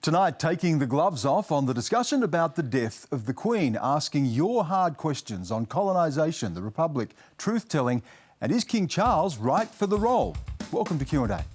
Tonight, taking the gloves off on the discussion about the death of the Queen, asking your hard questions on colonisation, the Republic, truth-telling, and is King Charles right for the role? Welcome to Q&A.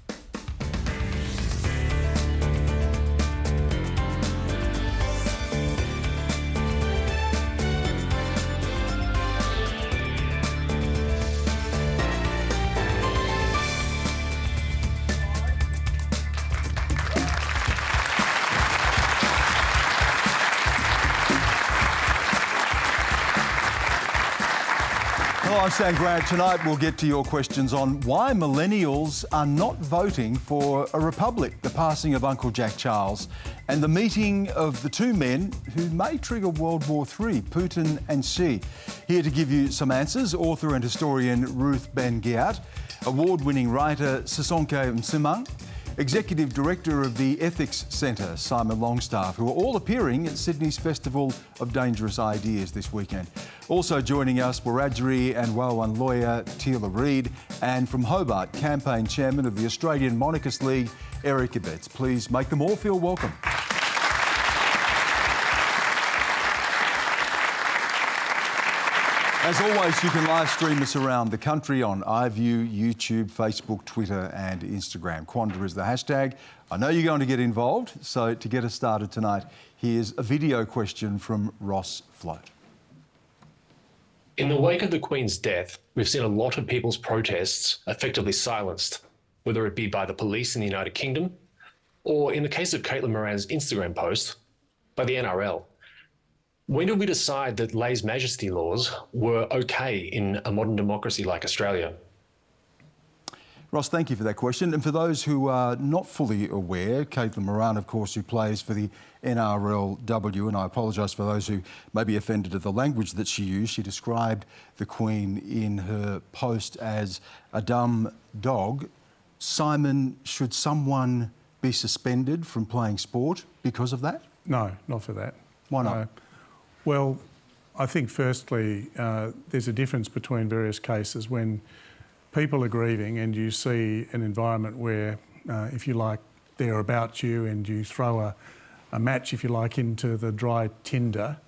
Hello, I'm Sam Grant. Tonight we'll get to your questions on why millennials are not voting for a republic, the passing of Uncle Jack Charles, and the meeting of the two men who may trigger World War III, Putin and Xi. Here to give you some answers, author and historian Ruth Ben-Ghiat, award-winning writer Sisonke Msimang, Executive Director of the Ethics Centre, Simon Longstaff, who are all appearing at Sydney's Festival of Dangerous Ideas this weekend. Also joining us, Wiradjuri and Wailwan lawyer Teela Reid, and from Hobart, Campaign Chairman of the Australian Monarchist League, Abetz. Please make them all feel welcome. As always, you can live stream us around the country on iView, YouTube, Facebook, Twitter and Instagram. Quandra is the hashtag. I know you're going to get involved, so to get us started tonight, here's a video question from Ross Float. In the wake of the Queen's death, we've seen a lot of people's protests effectively silenced, whether it be by the police in the United Kingdom, or in the case of Caitlin Moran's Instagram post, by the NRL. When did we decide that lèse-majesté laws were okay in a modern democracy like Australia? Ross, thank you for that question. And for those who are not fully aware, Caitlin Moran, of course, who plays for the NRLW, and I apologise for those who may be offended at the language that she used. She described the Queen in her post as a dumb dog. Simon, should someone be suspended from playing sport because of that? No, not for that. Why not? Well, I think firstly, there's a difference between various cases when people are grieving and you see an environment where, if you like, they're about you and you throw a match, if you like, into the dry tinder,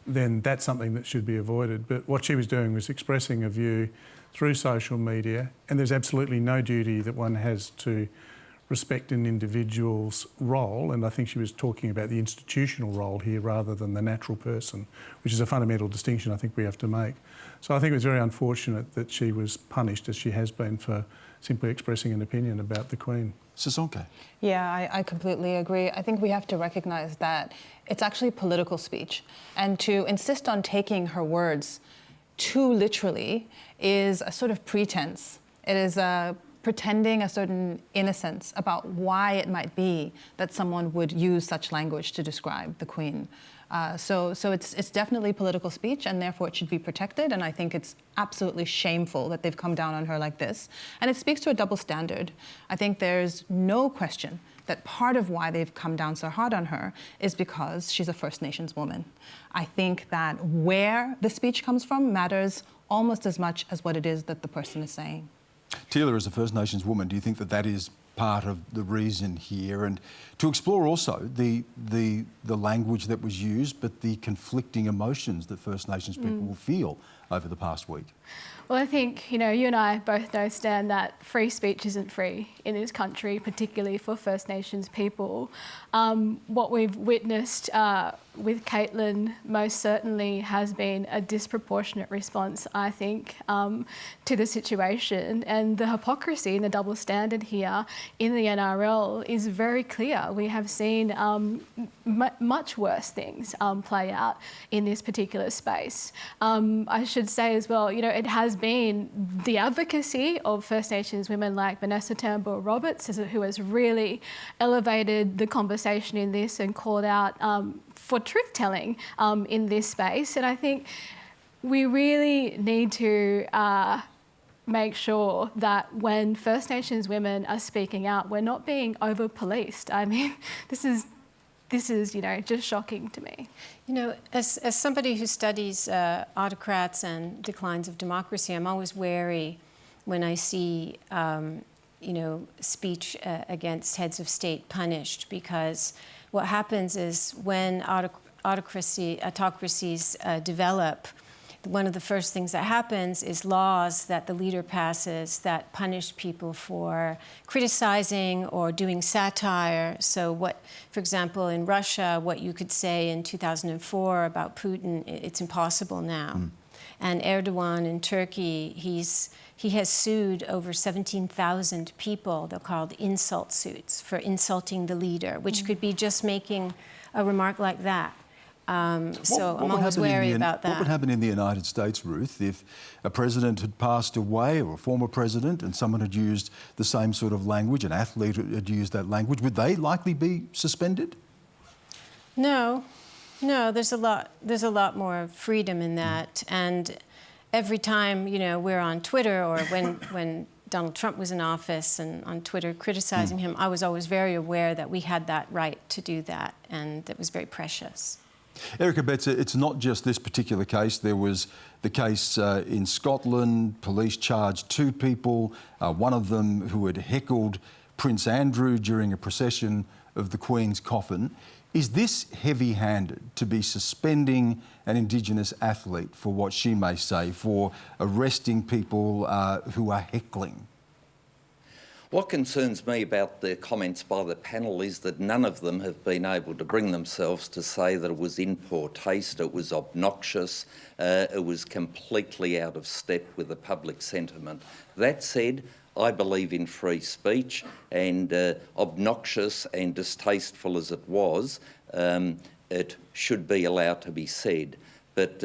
then that's something that should be avoided. But what she was doing was expressing a view through social media, and there's absolutely no duty that one has to respect an individual's role, and I think she was talking about the institutional role here rather than the natural person, which is a fundamental distinction I think we have to make. So I think it was very unfortunate that she was punished, as she has been, for simply expressing an opinion about the Queen. Sisonke. Yeah, I completely agree. I think we have to recognise that it's actually political speech, and to insist on taking her words too literally is a sort of pretense. It is pretending a certain innocence about why it might be that someone would use such language to describe the Queen. So it's definitely political speech, and therefore it should be protected, and I think it's absolutely shameful that they've come down on her like this. And it speaks to a double standard. I think there's no question that part of why they've come down so hard on her is because she's a First Nations woman. I think that where the speech comes from matters almost as much as what it is that the person is saying. Teela, as a First Nations woman, do you think that that is part of the reason here? And to explore also the language that was used, but the conflicting emotions that First Nations people will feel over the past week? Well, I think, you and I both know, Stan, that free speech isn't free in this country, particularly for First Nations people. What we've witnessed with Caitlin most certainly has been a disproportionate response, I think, to the situation. And the hypocrisy and the double standard here in the NRL is very clear. We have seen much worse things play out in this particular space. I should say as well, it has been the advocacy of First Nations women like Vanessa Turnbull-Roberts, who has really elevated the conversation in this and called out for truth-telling in this space. And I think we really need to make sure that when First Nations women are speaking out, we're not being over-policed. I mean, this is just shocking to me. As somebody who studies autocrats and declines of democracy, I'm always wary when I see speech against heads of state punished, because what happens is when autocracies develop, one of the first things that happens is laws that the leader passes that punish people for criticizing or doing satire. So what, for example, in Russia, what you could say in 2004 about Putin, it's impossible now. And Erdogan in Turkey, he has sued over 17,000 people. They're called insult suits for insulting the leader, which could be just making a remark like that. So I'm always wary about that. What would happen in the United States, Ruth, if a president had passed away, or a former president, and someone had used the same sort of language, an athlete had used that language? Would they likely be suspended? No, there's a lot more freedom in that. And every time, we're on Twitter, or when Donald Trump was in office and on Twitter criticizing him, I was always very aware that we had that right to do that, and it was very precious. Eric Abetz, it's not just this particular case. There was the case in Scotland. Police charged 2 people, one of them who had heckled Prince Andrew during a procession of the Queen's coffin. Is this heavy-handed, to be suspending an Indigenous athlete for what she may say, for arresting people who are heckling? What concerns me about the comments by the panel is that none of them have been able to bring themselves to say that it was in poor taste, it was obnoxious, it was completely out of step with the public sentiment. That said, I believe in free speech, and obnoxious and distasteful as it was, it should be allowed to be said. But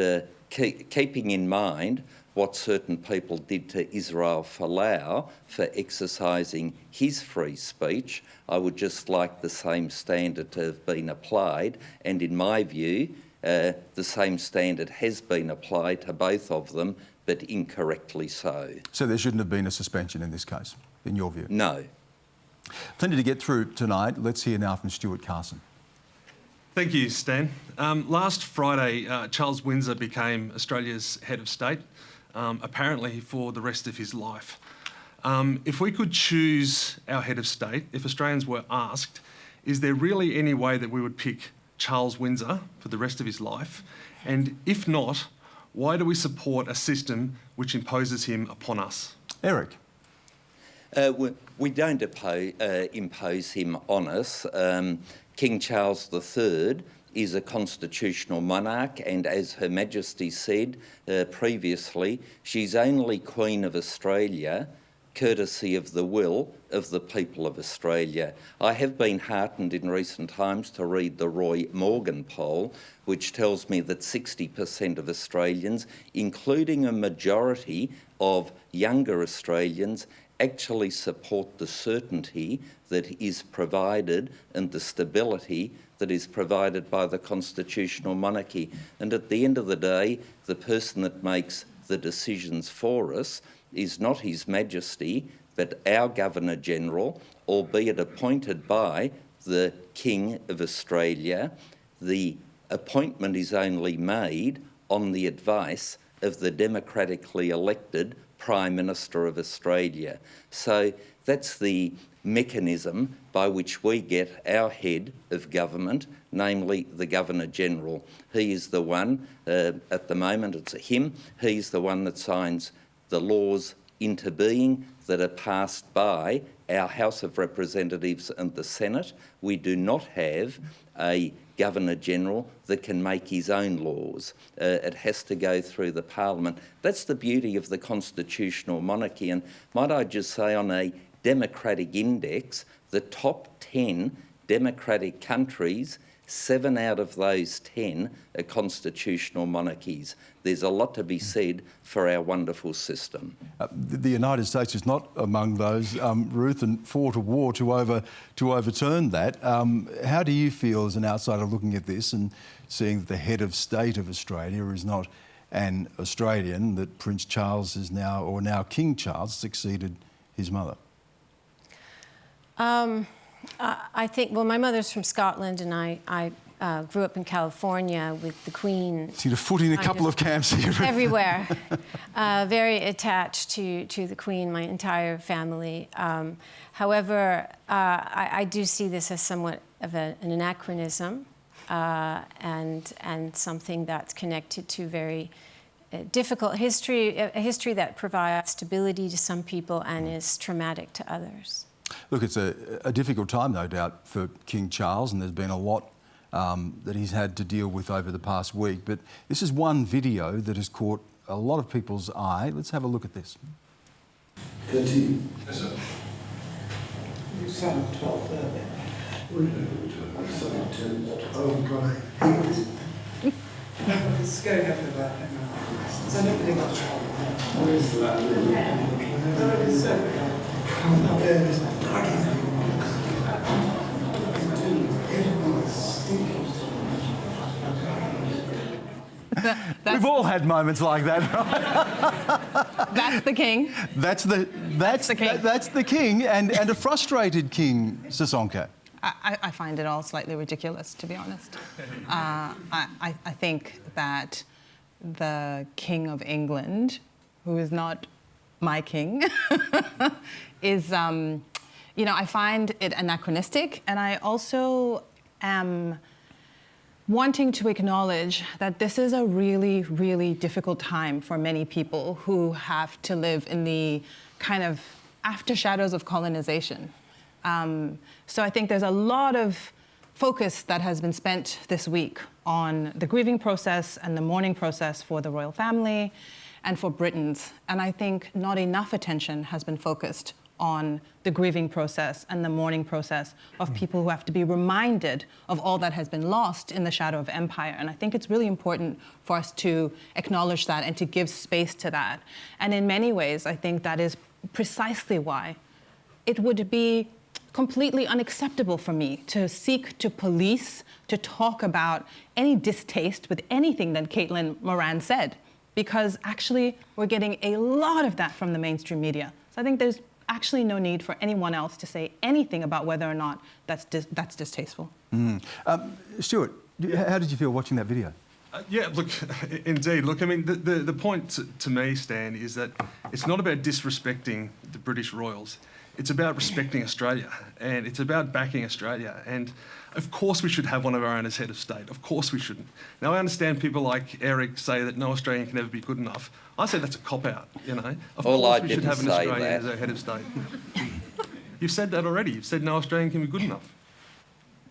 keeping in mind what certain people did to Israel Folau for exercising his free speech, I would just like the same standard to have been applied, and in my view, the same standard has been applied to both of them, but incorrectly so. So there shouldn't have been a suspension in this case, in your view? No. Plenty to get through tonight. Let's hear now from Stuart Carson. Thank you, Stan. Last Friday, Charles Windsor became Australia's head of state, apparently for the rest of his life. If we could choose our head of state, if Australians were asked, is there really any way that we would pick Charles Windsor for the rest of his life? And if not, why do we support a system which imposes him upon us? Eric? We don't impose him on us. King Charles III is a constitutional monarch, and as Her Majesty said previously, she's only Queen of Australia courtesy of the will of the people of Australia. I have been heartened in recent times to read the Roy Morgan poll, which tells me that 60% of Australians, including a majority of younger Australians, actually support the certainty that is provided and the stability that is provided by the constitutional monarchy. And at the end of the day, the person that makes the decisions for us is not His Majesty, but our Governor-General, albeit appointed by the King of Australia. The appointment is only made on the advice of the democratically elected Prime Minister of Australia. So that's the mechanism by which we get our head of government, namely the Governor-General. He is the one, at the moment it's him, he's the one that signs the laws into being that are passed by our House of Representatives and the Senate. We do not have a Governor-General that can make his own laws. It has to go through the Parliament. That's the beauty of the constitutional monarchy. And might I just say, on a democratic index, the top 10 democratic countries, 7 out of those 10 are constitutional monarchies. There's a lot to be said for our wonderful system. The United States is not among those, Ruth, and fought a war to overturn that. How do you feel as an outsider looking at this and seeing that the head of state of Australia is not an Australian, that Prince Charles is now, or now King Charles, succeeded his mother? I think, well, my mother's from Scotland, and I grew up in California with the Queen. So you're footing a couple of camps here. Everywhere. Very attached to the Queen, my entire family. However, I do see this as somewhat of an anachronism and something that's connected to very difficult history, a history that provides stability to some people and is traumatic to others. Look, it's a difficult time, no doubt, for King Charles, and there's been a lot that he's had to deal with over the past week. But this is one video that has caught a lot of people's eye. Let's have a look at this. 13. Yes, sir. You said 12:30. We know 10. Oh, God. Let's go over that. So nobody got trouble. Where is that? No, it's there is We've all had moments like that, right? That's the king. That's the king. That's the king, and a frustrated king, Sisonke. I find it all slightly ridiculous, to be honest. I think that the King of England, who is not my king, is, I find it anachronistic, and I also am wanting to acknowledge that this is a really, really difficult time for many people who have to live in the kind of after shadows of colonization. So I think there's a lot of focus that has been spent this week on the grieving process and the mourning process for the royal family and for Britons. And I think not enough attention has been focused on the grieving process and the mourning process of people who have to be reminded of all that has been lost in the shadow of empire. And I think it's really important for us to acknowledge that and to give space to that. And in many ways, I think that is precisely why it would be completely unacceptable for me to seek to police, to talk about any distaste with anything that Caitlin Moran said, because actually we're getting a lot of that from the mainstream media. So I think there's actually no need for anyone else to say anything about whether or not that's distasteful. Stuart, how did you feel watching that video? Yeah, look, indeed. Look, I mean, the point to me, Stan, is that it's not about disrespecting the British royals. It's about respecting Australia, and it's about backing Australia. And of course we should have one of our own as head of state. Of course we shouldn't. Now, I understand people like Eric say that no Australian can ever be good enough. I say that's a cop-out, you know. Of course we should have an Australian as our head of state. You've said that already. You've said no Australian can be good enough.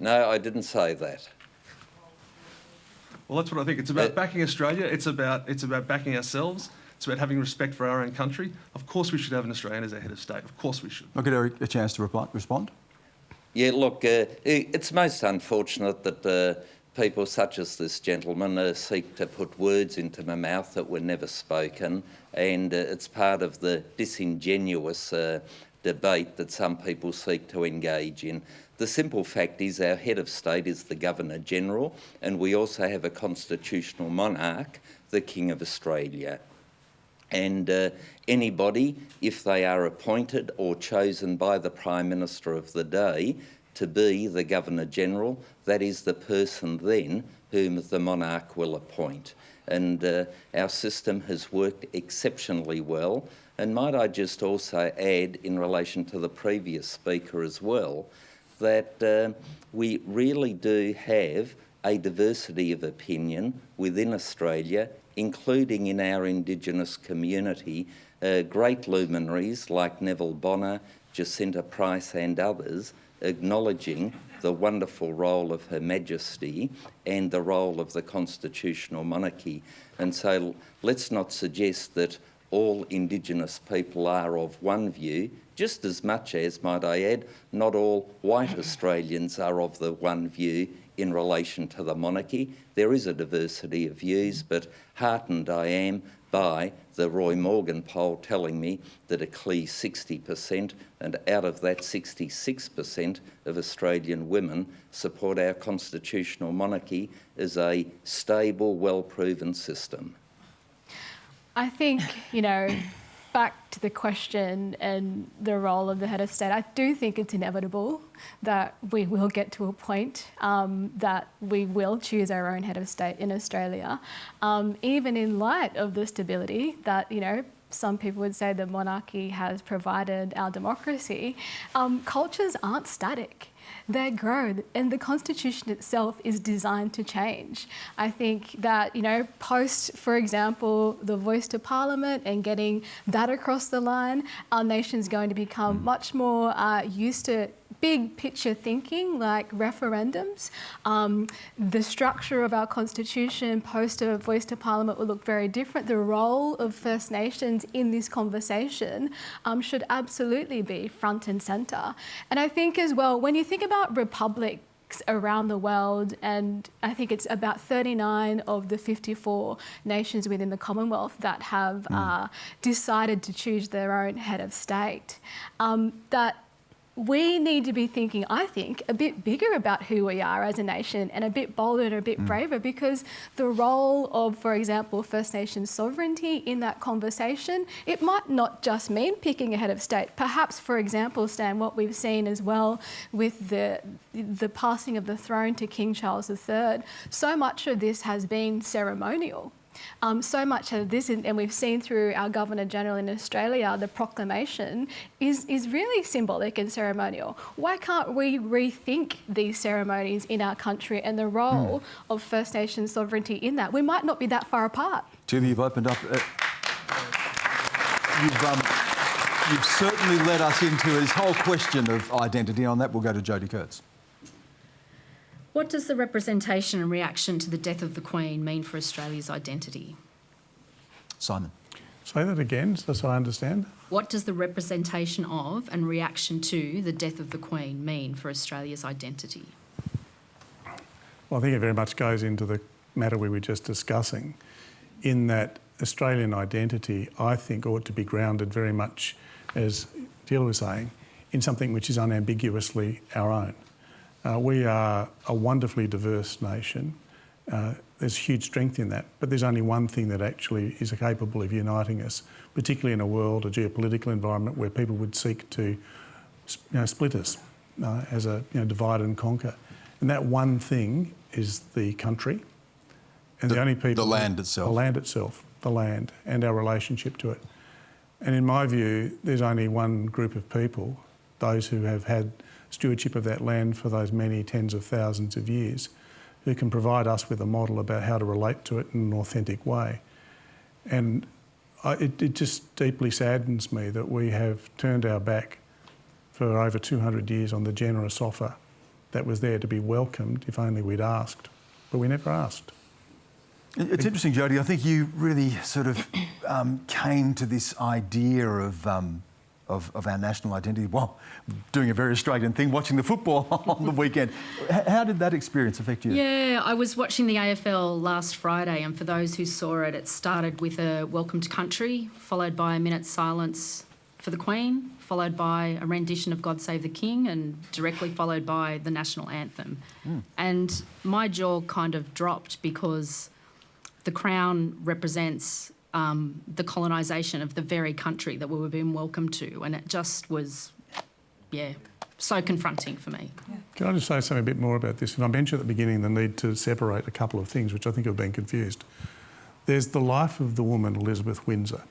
No, I didn't say that. Well, that's what I think. It's about backing Australia. It's about backing ourselves. It's about having respect for our own country. Of course we should have an Australian as our head of state. Of course we should. I'll get Eric a chance to respond. Yeah, look, it's most unfortunate that people such as this gentleman seek to put words into my mouth that were never spoken, and it's part of the disingenuous debate that some people seek to engage in. The simple fact is our head of state is the Governor-General, and we also have a constitutional monarch, the King of Australia. And anybody, if they are appointed or chosen by the Prime Minister of the day to be the Governor-General, that is the person then whom the monarch will appoint. And our system has worked exceptionally well. And might I just also add, in relation to the previous speaker as well, that we really do have a diversity of opinion within Australia, including in our Indigenous community, great luminaries like Neville Bonner, Jacinta Price and others, acknowledging the wonderful role of Her Majesty and the role of the constitutional monarchy. And so let's not suggest that all Indigenous people are of one view, just as much as, might I add, not all white Australians are of the one view in relation to the monarchy. There is a diversity of views, but heartened I am by the Roy Morgan poll telling me that a clear 60%, and out of that 66% of Australian women support our constitutional monarchy as a stable, well-proven system. I think, back to the question and the role of the head of state, I do think it's inevitable that we will get to a point that we will choose our own head of state in Australia, even in light of the stability that, you know, some people would say the monarchy has provided our democracy. Cultures aren't static. They grow, and the Constitution itself is designed to change. I think that, you know, post, for example, the voice to Parliament and getting that across the line, our nation's going to become much more used to big picture thinking, like referendums. The structure of our Constitution post a voice to Parliament will look very different. The role of First Nations in this conversation should absolutely be front and centre. And I think as well, when you think about republics around the world, and I think it's about 39 of the 54 nations within the Commonwealth that have decided to choose their own head of state, that we need to be thinking, I think, a bit bigger about who we are as a nation and a bit bolder and a bit braver, because the role of, for example, First Nations sovereignty in that conversation, it might not just mean picking a head of state. Perhaps, for example, Stan, what we've seen as well with the passing of the throne to King Charles III, so much of this has been ceremonial. So much of this, and we've seen through our Governor-General in Australia, the proclamation is really symbolic and ceremonial. Why can't we rethink these ceremonies in our country and the role of First Nations sovereignty in that? We might not be that far apart. Teela, you've opened up... You've certainly led us into this whole question of identity. On that, we'll go to Jodie Kurtz. What does the representation and reaction to the death of the Queen mean for Australia's identity? Simon. Say that again, so I understand. What does the representation of and reaction to the death of the Queen mean for Australia's identity? Well, I think it very much goes into the matter we were just discussing, in that Australian identity, I think, ought to be grounded very much, as Teela was saying, in something which is unambiguously our own. We are a wonderfully diverse nation. There's huge strength in that, but there's only one thing that actually is capable of uniting us, particularly in a world, a geopolitical environment where people would seek to, split us as a divide and conquer. And that one thing is the country, and the only people. The land itself. The land itself, the land, and our relationship to it. And in my view, there's only one group of people, those who have had stewardship of that land for those many tens of thousands of years, who can provide us with a model about how to relate to it in an authentic way. And it just deeply saddens me that we have turned our back for over 200 years on the generous offer that was there to be welcomed if only we'd asked. But we never asked. It's interesting, Jodie. I think you really sort of came to this idea of our national identity while doing a very Australian thing, watching the football on the weekend. How did that experience affect you? Yeah, I was watching the AFL last Friday, and for those who saw it, it started with a welcome to country, followed by a minute's silence for the Queen, followed by a rendition of God Save the King, and directly followed by the national anthem. And my jaw kind of dropped, because the Crown represents the colonisation of the very country that we were being welcomed to, and it just was, so confronting for me. Yeah. Can I just say something a bit more about this? And I mentioned at the beginning the need to separate a couple of things, which I think have been confused. There's the life of the woman Elizabeth Windsor,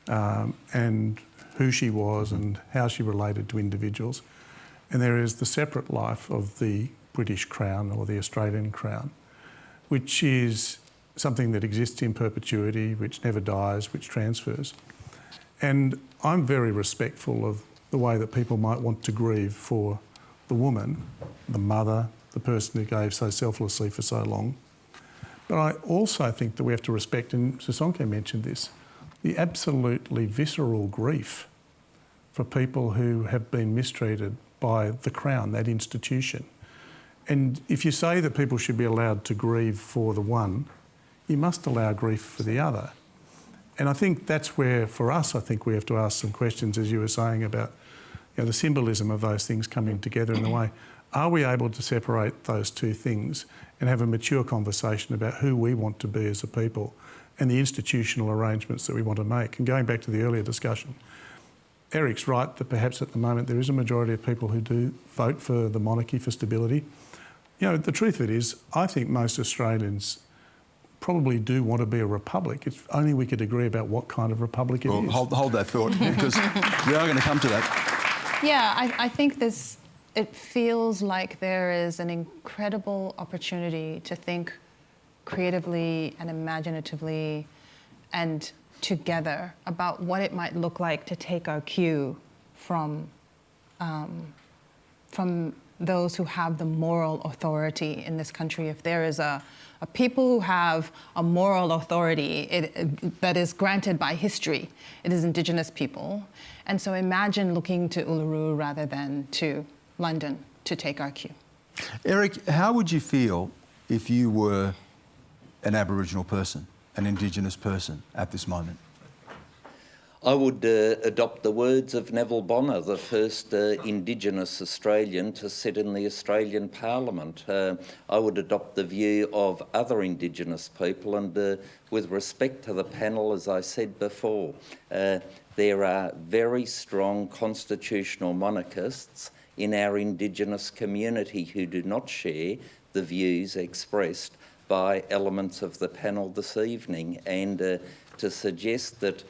and who she was and how she related to individuals. And there is the separate life of the British Crown or the Australian Crown, which is something that exists in perpetuity, which never dies, which transfers. And I'm very respectful of the way that people might want to grieve for the woman, the mother, the person who gave so selflessly for so long. But I also think that we have to respect, and Sisonke mentioned this, the absolutely visceral grief for people who have been mistreated by the Crown, that institution. And if you say that people should be allowed to grieve for the one, you must allow grief for the other. And I think that's where, for us, I think we have to ask some questions, as you were saying, about the symbolism of those things coming together in a way. Are we able to separate those two things and have a mature conversation about who we want to be as a people, and the institutional arrangements that we want to make. And going back to the earlier discussion, Eric's right that perhaps at the moment there is a majority of people who do vote for the monarchy, for stability. You know, the truth of it is, I think most Australians probably do want to be a republic. If only we could agree about what kind of republic it is. Hold that thought, because we are going to come to that. Yeah, I think it feels like there is an incredible opportunity to think creatively and imaginatively and together about what it might look like to take our cue from those who have the moral authority in this country. If there is a people who have a moral authority that is granted by history, it is Indigenous people. And so imagine looking to Uluru rather than to London to take our cue. Eric, how would you feel if you were an Aboriginal person, an Indigenous person at this moment? I would adopt the words of Neville Bonner, the first Indigenous Australian to sit in the Australian Parliament. I would adopt the view of other Indigenous people, and with respect to the panel, as I said before, there are very strong constitutional monarchists in our Indigenous community who do not share the views expressed by elements of the panel this evening, and to suggest that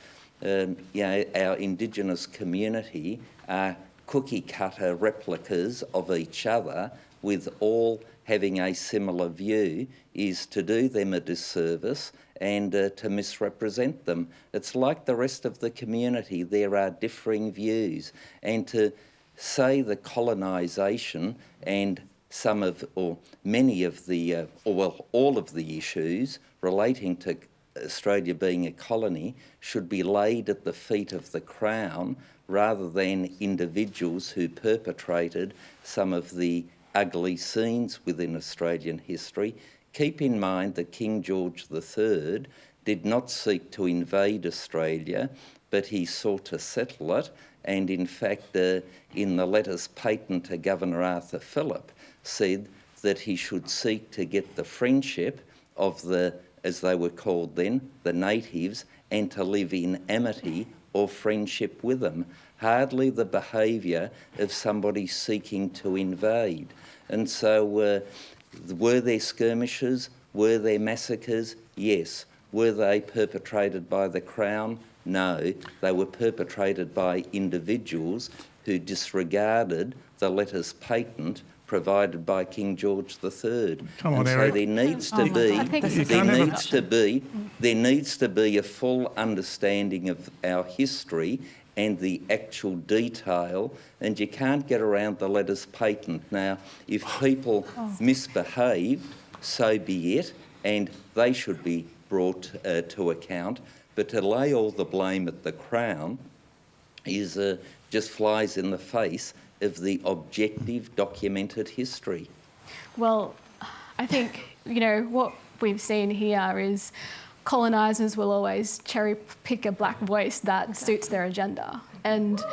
our Indigenous community are cookie-cutter replicas of each other with all having a similar view is to do them a disservice and to misrepresent them. It's like the rest of the community. There are differing views, and to say the colonisation and some of, or many of the, all of the issues relating to Australia being a colony should be laid at the feet of the Crown rather than individuals who perpetrated some of the ugly scenes within Australian history. Keep in mind that King George III did not seek to invade Australia, but he sought to settle it, and in fact in the letters patent to Governor Arthur Phillip said that he should seek to get the friendship of the, as they were called then, the natives, and to live in amity or friendship with them. Hardly the behaviour of somebody seeking to invade. And so were there skirmishes? Were there massacres? Yes. Were they perpetrated by the Crown? No. They were perpetrated by individuals who disregarded the letters patent provided by King George III. Come on, and so Eric. there needs to be a full understanding of our history and the actual detail, and you can't get around the letters patent. Now, if people misbehaved, so be it, and they should be brought to account, but to lay all the blame at the Crown is just flies in the face of the objective documented history. Well, I think, what we've seen here is colonisers will always cherry pick a black voice that suits their agenda. And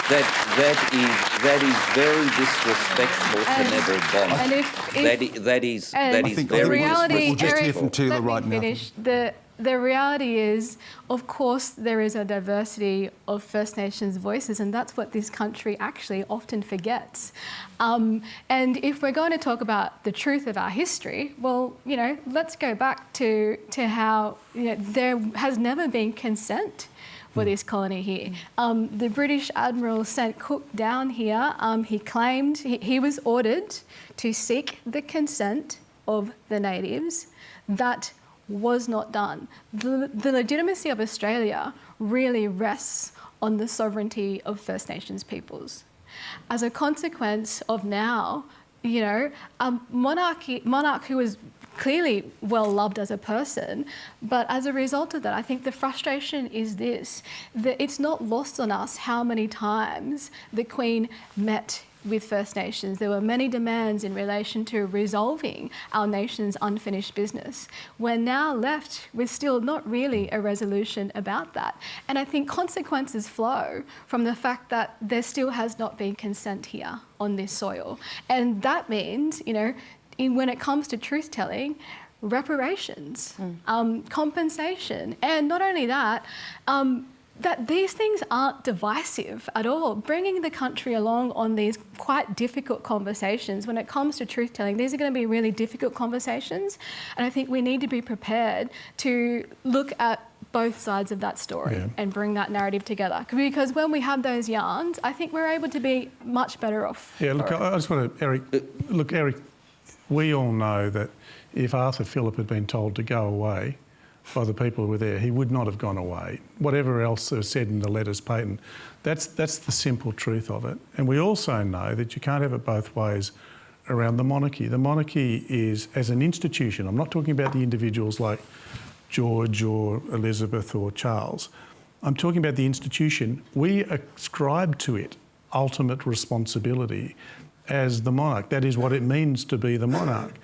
that is very disrespectful to Neville Bonner. That is very reality, we'll just hear from Teela right now. The reality is, of course, there is a diversity of First Nations voices, and that's what this country actually often forgets. And if we're going to talk about the truth of our history, well, let's go back to how there has never been consent for this colony here. The British Admiral sent Cook down here. He claimed he was ordered to seek the consent of the natives. That was not done. The legitimacy of Australia really rests on the sovereignty of First Nations peoples. As a consequence of now, a monarch who was clearly well loved as a person, but as a result of that, I think the frustration is this, that it's not lost on us how many times the Queen met with First Nations. There were many demands in relation to resolving our nation's unfinished business. We're now left with still not really a resolution about that. And I think consequences flow from the fact that there still has not been consent here on this soil. And that means, when it comes to truth-telling, reparations, compensation, and not only that, that these things aren't divisive at all. Bringing the country along on these quite difficult conversations, when it comes to truth-telling, these are going to be really difficult conversations, and I think we need to be prepared to look at both sides of that story and bring that narrative together. Because when we have those yarns, I think we're able to be much better off. Yeah, look, I just want to, Eric, we all know that if Arthur Phillip had been told to go away by the people who were there, he would not have gone away. Whatever else is said in the letters patent, that's the simple truth of it. And we also know that you can't have it both ways around the monarchy. The monarchy is, as an institution, I'm not talking about the individuals like George or Elizabeth or Charles. I'm talking about the institution. We ascribe to it ultimate responsibility as the monarch. That is what it means to be the monarch.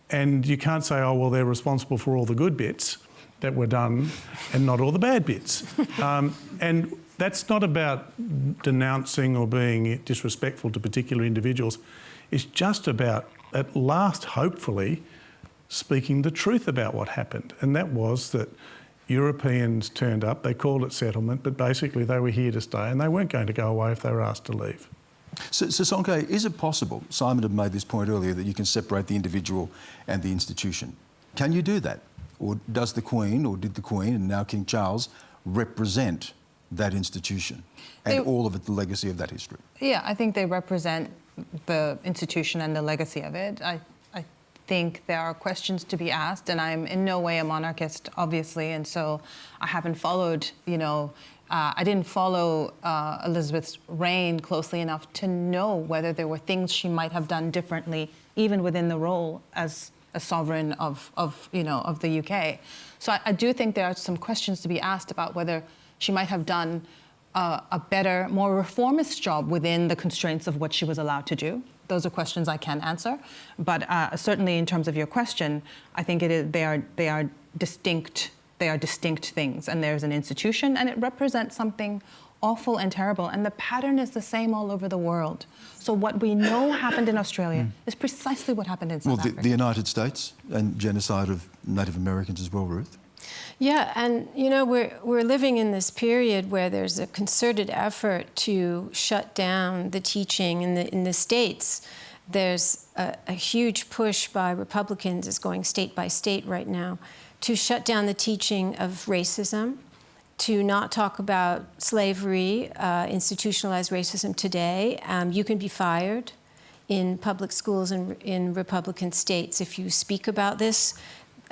And you can't say, oh, well, they're responsible for all the good bits that were done and not all the bad bits. And that's not about denouncing or being disrespectful to particular individuals. It's just about, at last, hopefully, speaking the truth about what happened. And that was that Europeans turned up, they called it settlement, but basically they were here to stay and they weren't going to go away if they were asked to leave. So, Sisonke, is it possible, Simon had made this point earlier, that you can separate the individual and the institution? Can you do that? Or does the Queen, or did the Queen and now King Charles represent that institution and all of it, the legacy of that history? Yeah, I think they represent the institution and the legacy of it. I think there are questions to be asked, and I'm in no way a monarchist, obviously, and so I haven't followed, I didn't follow Elizabeth's reign closely enough to know whether there were things she might have done differently, even within the role as a sovereign of the UK. So I do think there are some questions to be asked about whether she might have done a better, more reformist job within the constraints of what she was allowed to do. Those are questions I can't answer, but certainly in terms of your question, I think they are distinct. They are distinct things, and there's an institution, and it represents something awful and terrible, and the pattern is the same all over the world. So what we know happened in Australia is precisely what happened in South Africa. The United States and genocide of Native Americans as well, Ruth. Yeah, and we're living in this period where there's a concerted effort to shut down the teaching in the States. There's a huge push by Republicans, it's going state by state right now, to shut down the teaching of racism, to not talk about slavery, institutionalized racism today. You can be fired in public schools in Republican states if you speak about this.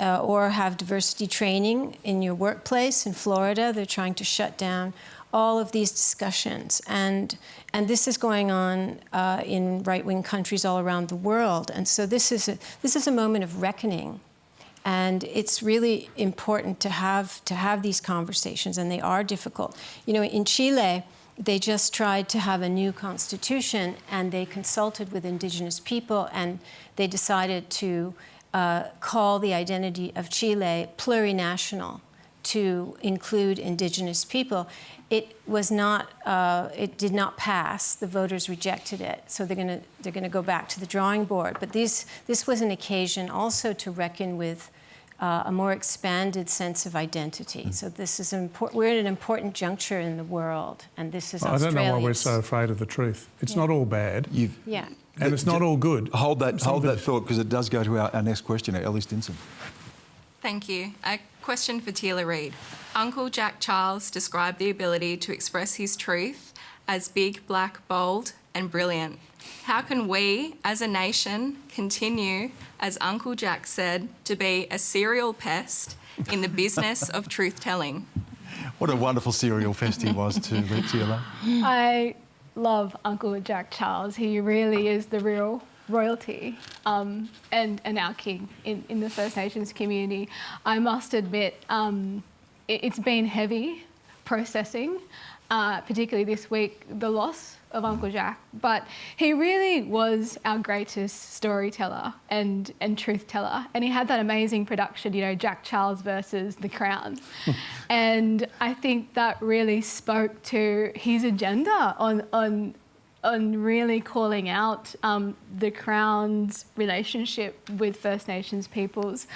Or have diversity training in your workplace. In Florida, they're trying to shut down all of these discussions. And this is going on in right-wing countries all around the world. And so this is a moment of reckoning. And it's really important to have these conversations, and they are difficult. In Chile, they just tried to have a new constitution, and they consulted with indigenous people, and they decided to call the identity of Chile plurinational to include indigenous people. It was not. It did not pass. The voters rejected it. So they're going to go back to the drawing board. But this was an occasion also to reckon with a more expanded sense of identity. So this is important. We're at an important juncture in the world, and this is Australia's. I don't know why we're so afraid of the truth. It's not all bad. And it's not all good. Hold that thought, because it does go to our next question, Ellie Stinson. Thank you. A question for Teela Reid. Uncle Jack Charles described the ability to express his truth as big, black, bold and brilliant. How can we, as a nation, continue, as Uncle Jack said, to be a serial pest in the business of truth-telling? What a wonderful serial pest he was too, Teela. I love Uncle Jack Charles. He really is the real royalty and our king in the First Nations community. I must admit, it's been heavy processing, particularly this week, the loss of Uncle Jack. But he really was our greatest storyteller and truth teller. And he had that amazing production, Jack Charles versus The Crown. And I think that really spoke to his agenda on really calling out the Crown's relationship with First Nations peoples.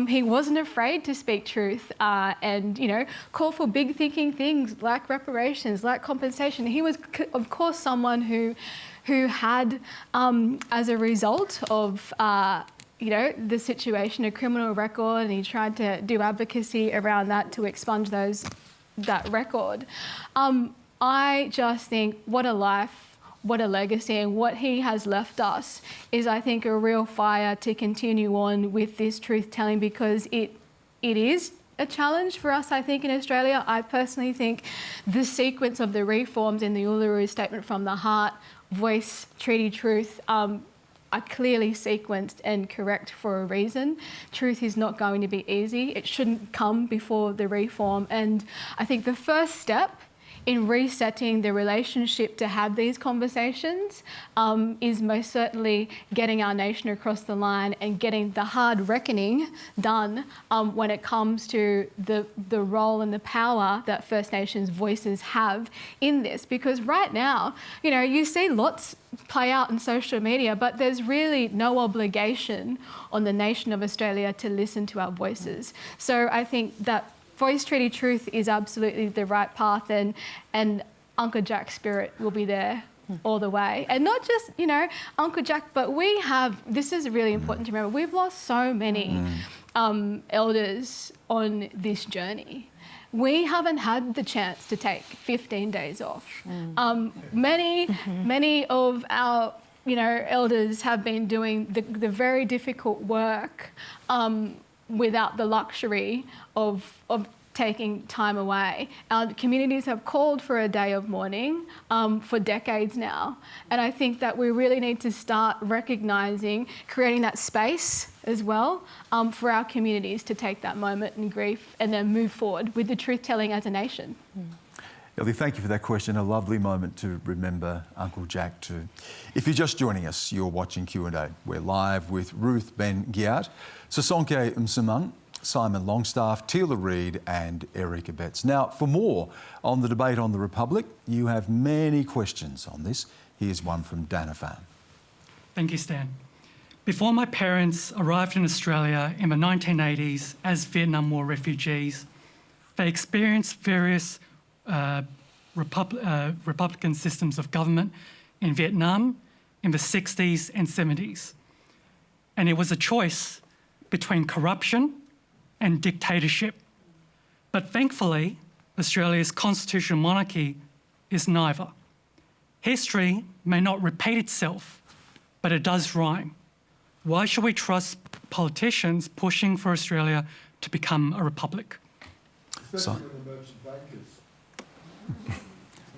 He wasn't afraid to speak truth and, you know, call for big thinking things like reparations, like compensation. He was, of course, someone who had, as a result of you know, the situation, a criminal record, and he tried to do advocacy around that to expunge that record. I just think what a life, what a legacy, and what he has left us is, I think, a real fire to continue on with this truth-telling, because it is a challenge for us, I think, in Australia. I personally think the sequence of the reforms in the Uluru Statement from the Heart, Voice, Treaty, Truth, are clearly sequenced and correct for a reason. Truth is not going to be easy. It shouldn't come before the reform. And I think the first step in resetting the relationship to have these conversations is most certainly getting our nation across the line and getting the hard reckoning done when it comes to the role and the power that First Nations voices have in this. Because right now, you know, you see lots play out in social media, but there's really no obligation on the nation of Australia to listen to our voices. So I think that Voice, Treaty, Truth is absolutely the right path, and Uncle Jack's spirit will be there all the way. And not just, you know, Uncle Jack, but we have, this is really important to remember, we've lost so many elders on this journey. We haven't had the chance to take 15 days off. Many of our, you know, elders have been doing the very difficult work without the luxury of taking time away. Our communities have called for a day of mourning for decades now. And I think that we really need to start recognising, creating that space as well for our communities to take that moment in grief and then move forward with the truth-telling as a nation. Ellie, thank you for that question. A lovely moment to remember Uncle Jack too. If you're just joining us, you're watching Q&A. We're live with Ruth Ben-Ghiat, Sisonke Msimang, Simon Longstaff, Teela Reid and Eric Abetz. Now, for more on the debate on the Republic, you have many questions on this. Here's one from Dana Pham. Thank you, Stan. Before my parents arrived in Australia in the 1980s as Vietnam War refugees, they experienced various Republican systems of government in Vietnam in the 60s and 70s. And it was a choice between corruption and dictatorship. But thankfully, Australia's constitutional monarchy is neither. History may not repeat itself, but it does rhyme. Why should we trust politicians pushing for Australia to become a republic? So,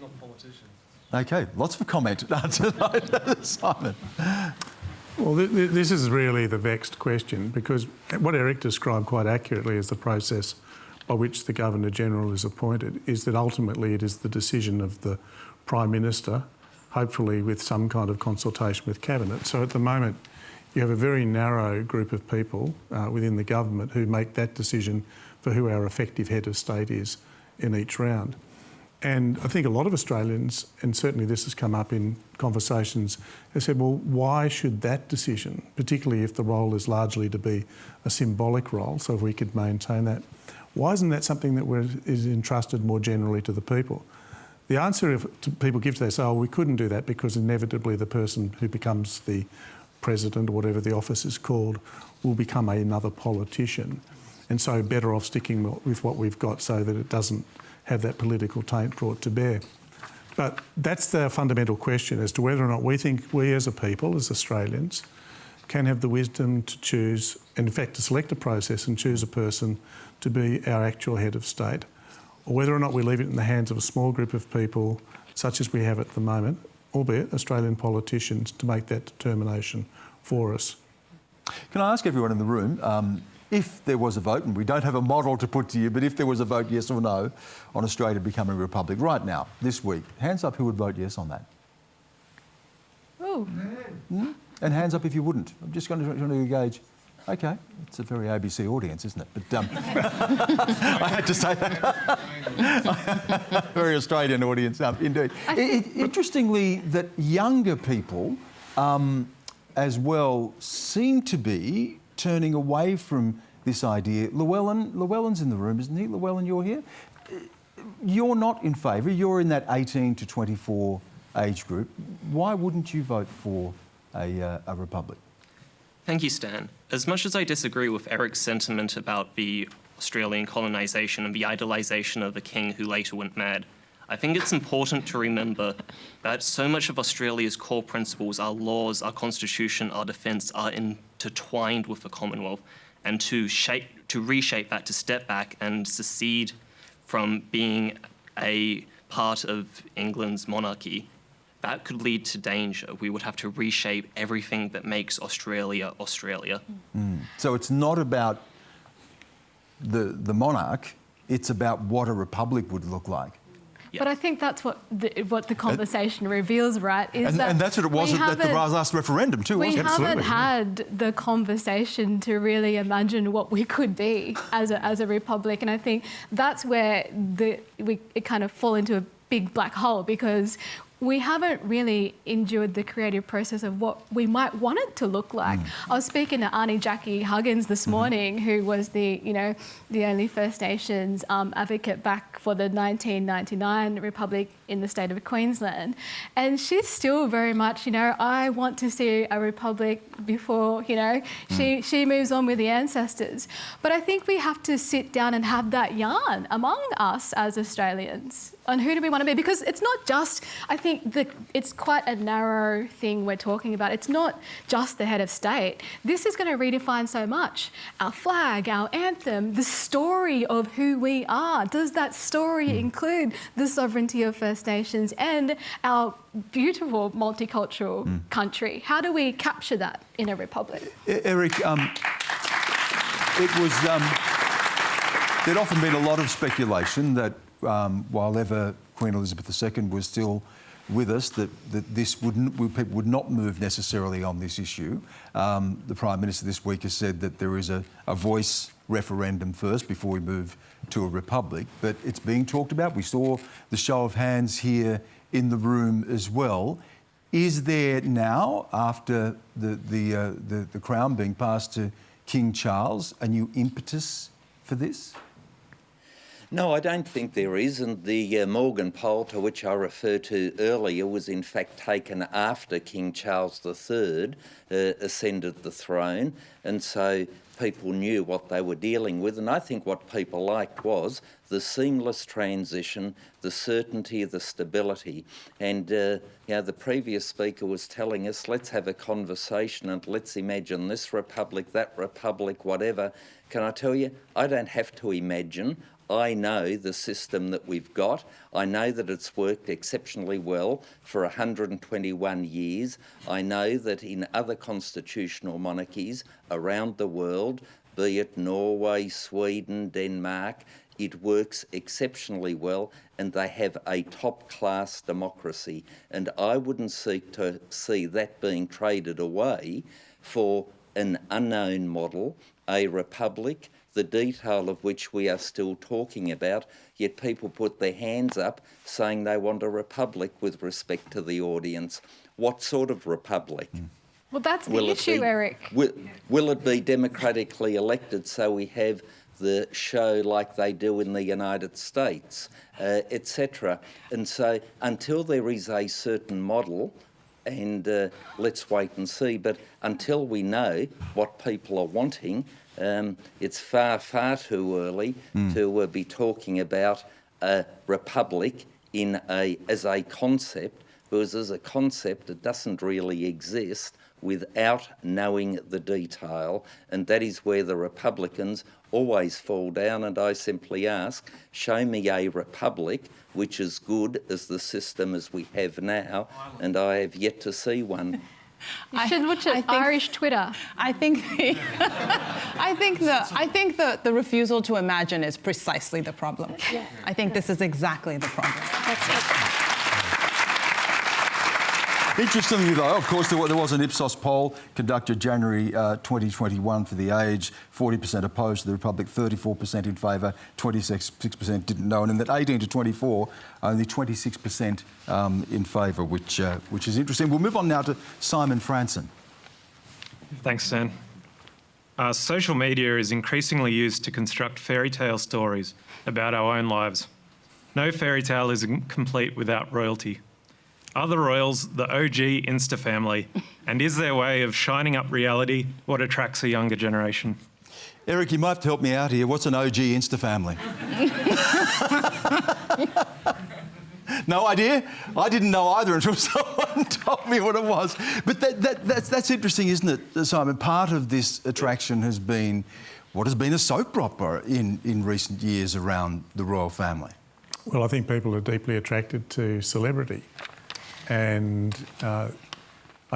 Not politicians. okay, lots of comment tonight, Simon. Well, this is really the vexed question, because what Eric described quite accurately as the process by which the Governor-General is appointed is that ultimately it is the decision of the Prime Minister, hopefully with some kind of consultation with Cabinet. So at the moment, you have a very narrow group of people within the government who make that decision for who our effective head of state is in each round. And I think a lot of Australians, and certainly this has come up in conversations, have said, well, why should that decision, particularly if the role is largely to be a symbolic role, so if we could maintain that, why isn't that something that is entrusted more generally to the people? The answer people give to that, say, oh, we couldn't do that because inevitably the person who becomes the president or whatever the office is called will become another politician. And so better off sticking with what we've got so that it doesn't have that political taint brought to bear. But that's the fundamental question as to whether or not we think we as a people, as Australians, can have the wisdom to choose, and in fact to select a process and choose a person to be our actual head of state, or whether or not we leave it in the hands of a small group of people, such as we have at the moment, albeit Australian politicians, to make that determination for us. Can I ask everyone in the room, if there was a vote, and we don't have a model to put to you, but if there was a vote yes or no on Australia becoming a republic right now, this week, hands up who would vote yes on that? Ooh. And hands up if you wouldn't. I'm just going to gauge. Okay, it's a very ABC audience, isn't it? But I had to say that. Very Australian audience, indeed. Interestingly, that younger people as well seem to be turning away from this idea. Llewellyn's in the room, isn't he? Llewellyn, you're here. You're not in favour. You're in that 18 to 24 age group. Why wouldn't you vote for a republic? Thank you, Stan. As much as I disagree with Eric's sentiment about the Australian colonisation and the idolisation of a king who later went mad, I think it's important to remember that so much of Australia's core principles, our laws, our constitution, our defence, are intertwined with the Commonwealth, and to reshape that, to step back and secede from being a part of England's monarchy, that could lead to danger. We would have to reshape everything that makes Australia Australia. So it's not about the monarch, it's about what a republic would look like. Yes. But I think that's what the conversation reveals, right? And that's what it was at the last referendum too, wasn't it? We haven't had the conversation to really imagine what we could be as a republic, and I think that's where it kind of fall into a big black hole, because we haven't really endured the creative process of what we might want it to look like. I was speaking to Auntie Jackie Huggins this morning, who was the only First Nations advocate back for the 1999 Republic in the state of Queensland, and she's still very much, I want to see a republic before, she moves on with the ancestors. But I think we have to sit down and have that yarn among us as Australians on who do we want to be, because it's not just, I think it's quite a narrow thing we're talking about. It's not just the head of state. This is going to redefine so much. Our flag, our anthem, the story of who we are. Does that story include the sovereignty of First Nations and our beautiful multicultural country? How do we capture that in a republic? Eric, there'd often been a lot of speculation that while ever Queen Elizabeth II was still with us, that people would not move necessarily on this issue. The Prime Minister this week has said that there is a voice referendum first before we move to a republic, but it's being talked about. We saw the show of hands here in the room as well. Is there now, after the crown being passed to King Charles, a new impetus for this? No, I don't think there is, and the Morgan poll to which I referred to earlier was in fact taken after King Charles III ascended the throne, and so people knew what they were dealing with, and I think what people liked was the seamless transition, the certainty, the stability. And the previous speaker was telling us, let's have a conversation and let's imagine this republic, that republic, whatever. Can I tell you, I don't have to imagine. I know the system that we've got. I know that it's worked exceptionally well for 121 years. I know that in other constitutional monarchies around the world, be it Norway, Sweden, Denmark, it works exceptionally well, and they have a top-class democracy. And I wouldn't seek to see that being traded away for an unknown model, a republic, the detail of which we are still talking about, yet people put their hands up saying they want a republic with respect to the audience. What sort of republic? Well, that's the issue, Eric. Will it be democratically elected so we have the show like they do in the United States, etc.? And so until there is a certain model, and let's wait and see, but until we know what people are wanting, it's far, far too early to be talking about a republic as a concept, because as a concept it doesn't really exist without knowing the detail, and that is where the Republicans always fall down. And I simply ask, show me a republic which is good as the system as we have now, and I have yet to see one. You should watch Irish Twitter. I think the refusal to imagine is precisely the problem. Yeah. I think this is exactly the problem. That's it. Interestingly, though, of course, there was an Ipsos poll conducted January 2021 for The Age. 40% opposed to the Republic, 34% in favour, 26% didn't know. And in that 18 to 24, only 26% in favour, which is interesting. We'll move on now to Simon Franson. Thanks, Stan. Social media is increasingly used to construct fairy tale stories about our own lives. No fairy tale is complete without royalty. Are the royals the OG Insta-family? And is their way of shining up reality what attracts a younger generation? Eric, you might have to help me out here. What's an OG Insta-family? No idea? I didn't know either until someone told me what it was. But that's interesting, isn't it, Simon? Part of this attraction has been what has been a soap opera in recent years around the royal family. Well, I think people are deeply attracted to celebrity, and I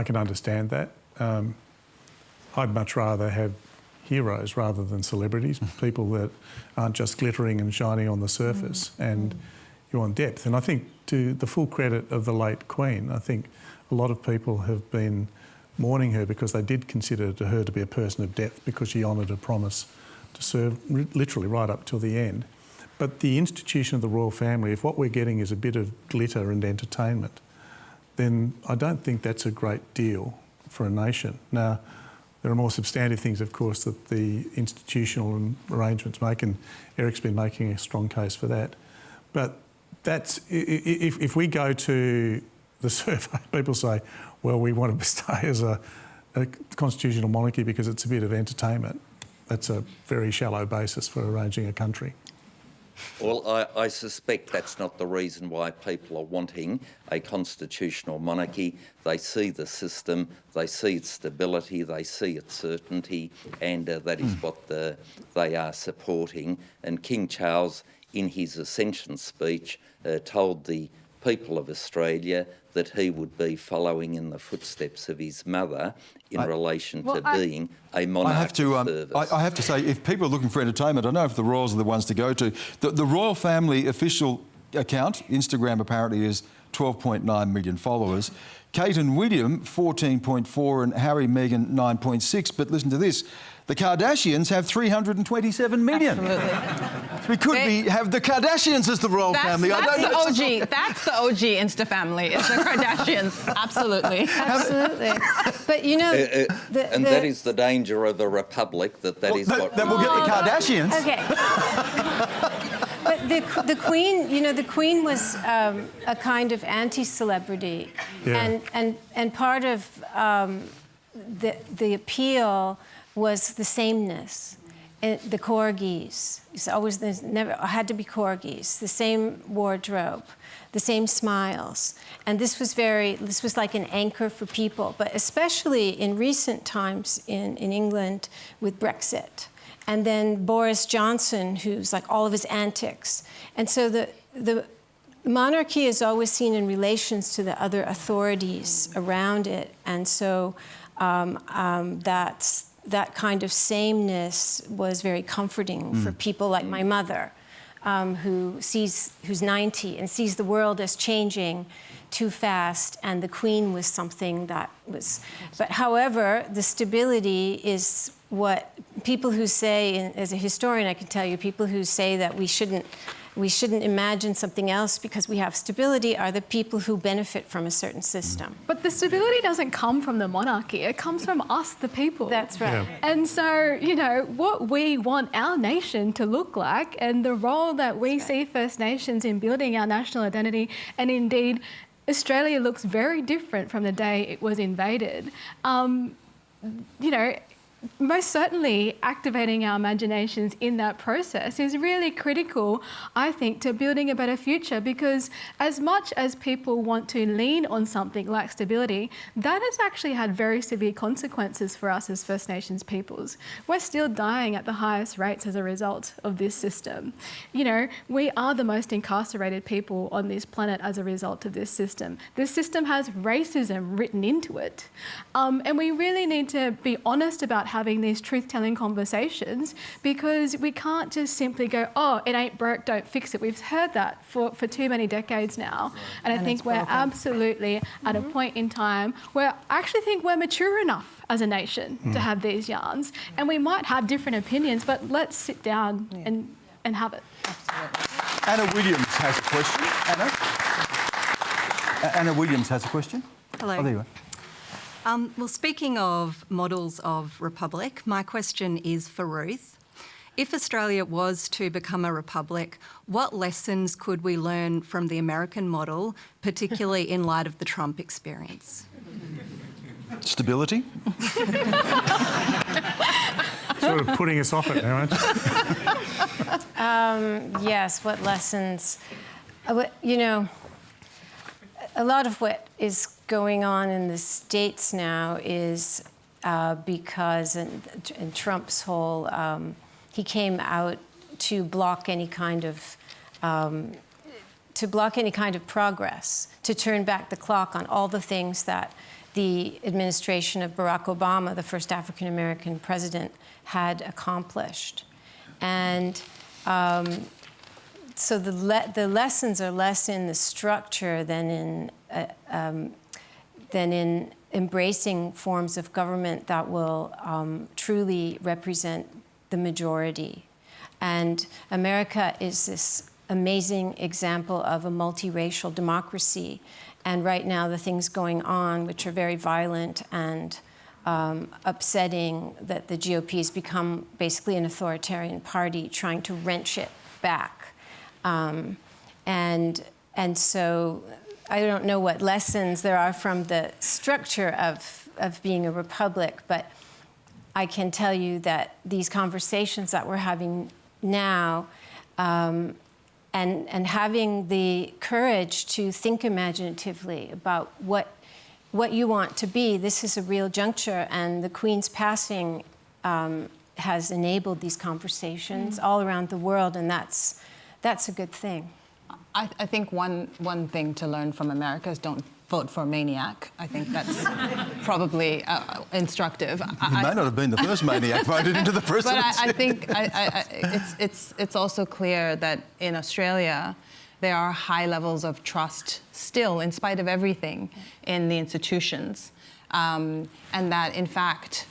can understand that. I'd much rather have heroes rather than celebrities, people that aren't just glittering and shining on the surface, and you want depth. And I think, to the full credit of the late Queen, I think a lot of people have been mourning her because they did consider her to be a person of depth because she honoured a promise to serve literally right up till the end. But the institution of the royal family, if what we're getting is a bit of glitter and entertainment, then I don't think that's a great deal for a nation. Now, there are more substantive things, of course, that the institutional arrangements make, and Eric's been making a strong case for that. But that's, if we go to the survey, people say, well, we want to stay as a constitutional monarchy because it's a bit of entertainment. That's a very shallow basis for arranging a country. Well, I suspect that's not the reason why people are wanting a constitutional monarchy. They see the system, they see its stability, they see its certainty, and that is what they are supporting. And King Charles, in his Ascension speech, told the people of Australia that he would be following in the footsteps of his mother in relation to being a monarch of service. I have to say, if people are looking for entertainment, I don't know if the royals are the ones to go to. The royal family official account, Instagram apparently, is 12.9 million followers. Kate and William, 14.4, and Harry, Meghan, 9.6. But listen to this. The Kardashians have 327 million. Absolutely. We could have the Kardashians as the royal family. That's the OG. That's the OG Insta-family. It's the Kardashians. Absolutely. Absolutely. But you know... that is the danger of the Republic, that is what... That we'll get the Kardashians. Okay. But the Queen, you know, the Queen was a kind of anti-celebrity. Yeah. And part of the appeal was the sameness. The corgis. It's always, never had to be corgis. The same wardrobe, the same smiles. And this was like an anchor for people, but especially in recent times in England with Brexit. And then Boris Johnson, who's like all of his antics. And so the monarchy is always seen in relations to the other authorities around it. And so that kind of sameness was very comforting for people like my mother, who's 90 and sees the world as changing too fast, and the Queen was something that was... But however, the stability is what people who say, and as a historian I can tell you, people who say that we shouldn't imagine something else because we have stability are the people who benefit from a certain system. But the stability doesn't come from the monarchy, it comes from us, the people. That's right. Yeah. And so, you know, what we want our nation to look like and the role that we see First Nations in building our national identity, and indeed Australia looks very different from the day it was invaded. You know, most certainly activating our imaginations in that process is really critical, I think, to building a better future, because as much as people want to lean on something like stability, that has actually had very severe consequences for us as First Nations peoples. We're still dying at the highest rates as a result of this system. You know, we are the most incarcerated people on this planet as a result of this system. This system has racism written into it. And we really need to be honest about having these truth-telling conversations, because we can't just simply go, oh, it ain't broke, don't fix it. We've heard that for too many decades now. And I think we're absolutely at a point in time where I actually think we're mature enough as a nation to have these yarns. And we might have different opinions, but let's sit down and have it. Absolutely. Anna Williams has a question. Anna Williams has a question. Hello. Oh, there you are. Well, speaking of models of republic, my question is for Ruth. If Australia was to become a republic, what lessons could we learn from the American model, particularly in light of the Trump experience? Stability? Sort of putting us off it now, aren't you? Yes, what lessons? You know, a lot of what is going on in the States now is because in Trump's whole, he came out to block any kind of progress, to turn back the clock on all the things that the administration of Barack Obama, the first African-American president, had accomplished. And so the lessons are less in the structure than in embracing forms of government that will truly represent the majority. And America is this amazing example of a multiracial democracy. And right now, the things going on, which are very violent and upsetting, that the GOP has become basically an authoritarian party trying to wrench it back. And so I don't know what lessons there are from the structure of being a republic, but I can tell you that these conversations that we're having now, and having the courage to think imaginatively about what you want to be, this is a real juncture, and the Queen's passing has enabled these conversations all around the world, and that's a good thing. I think one thing to learn from America is don't vote for a maniac. I think that's probably instructive. He may not have been the first maniac voted into the presidency. But I think it's also clear that in Australia there are high levels of trust still, in spite of everything, in the institutions, and that in fact,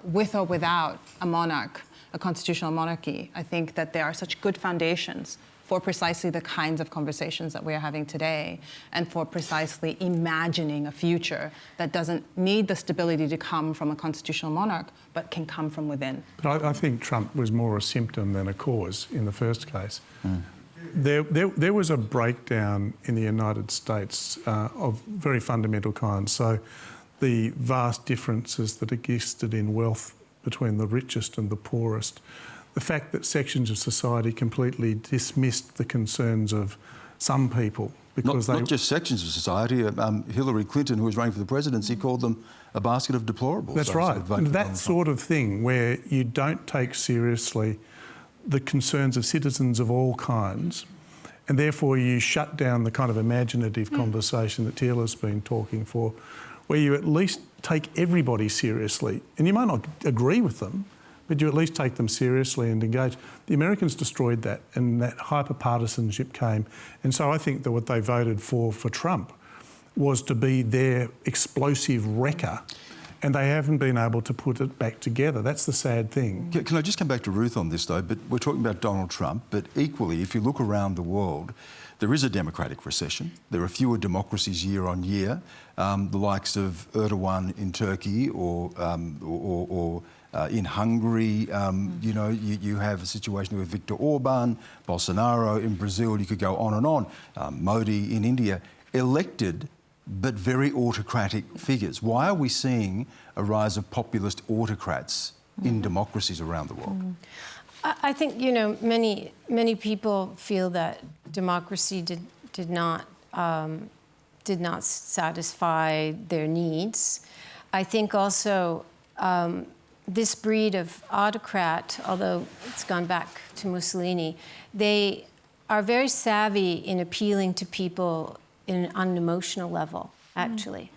with or without a constitutional monarchy, I think that there are such good foundations for precisely the kinds of conversations that we are having today, and for precisely imagining a future that doesn't need the stability to come from a constitutional monarch, but can come from within. But I think Trump was more a symptom than a cause in the first case. There was a breakdown in the United States of very fundamental kinds. So the vast differences that existed in wealth between the richest and the poorest, the fact that sections of society completely dismissed the concerns of some people because not just sections of society. Hillary Clinton, who was running for the presidency, called them a basket of deplorables. That's right. That sort of thing where you don't take seriously the concerns of citizens of all kinds, and therefore you shut down the kind of imaginative conversation that Teela's been talking for, where you at least take everybody seriously. And you might not agree with them, but you at least take them seriously and engage. The Americans destroyed that, and that hyper-partisanship came. And so I think that what they voted for Trump was to be their explosive wrecker, and they haven't been able to put it back together. That's the sad thing. Can I just come back to Ruth on this, though? But we're talking about Donald Trump, but equally, if you look around the world, there is a democratic recession. There are fewer democracies year on year. The likes of Erdogan in Turkey or in Hungary, you have a situation with Viktor Orban, Bolsonaro in Brazil, you could go on and on, Modi in India, elected but very autocratic figures. Why are we seeing a rise of populist autocrats in democracies around the world? I think, many people feel that democracy did not satisfy their needs. I think also this breed of autocrat, although it's gone back to Mussolini, they are very savvy in appealing to people on an emotional level, actually.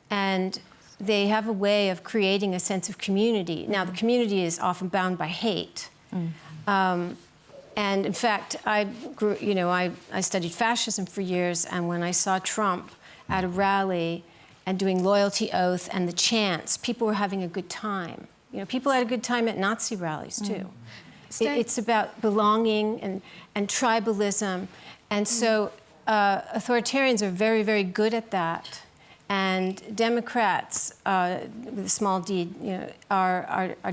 And they have a way of creating a sense of community. Now, the community is often bound by hate. And in fact, I studied fascism for years, and when I saw Trump at a rally and doing loyalty oath and the chants, people were having a good time. People had a good time at Nazi rallies too. It's about belonging and tribalism, and so authoritarians are very, very good at that. And Democrats, with a small d,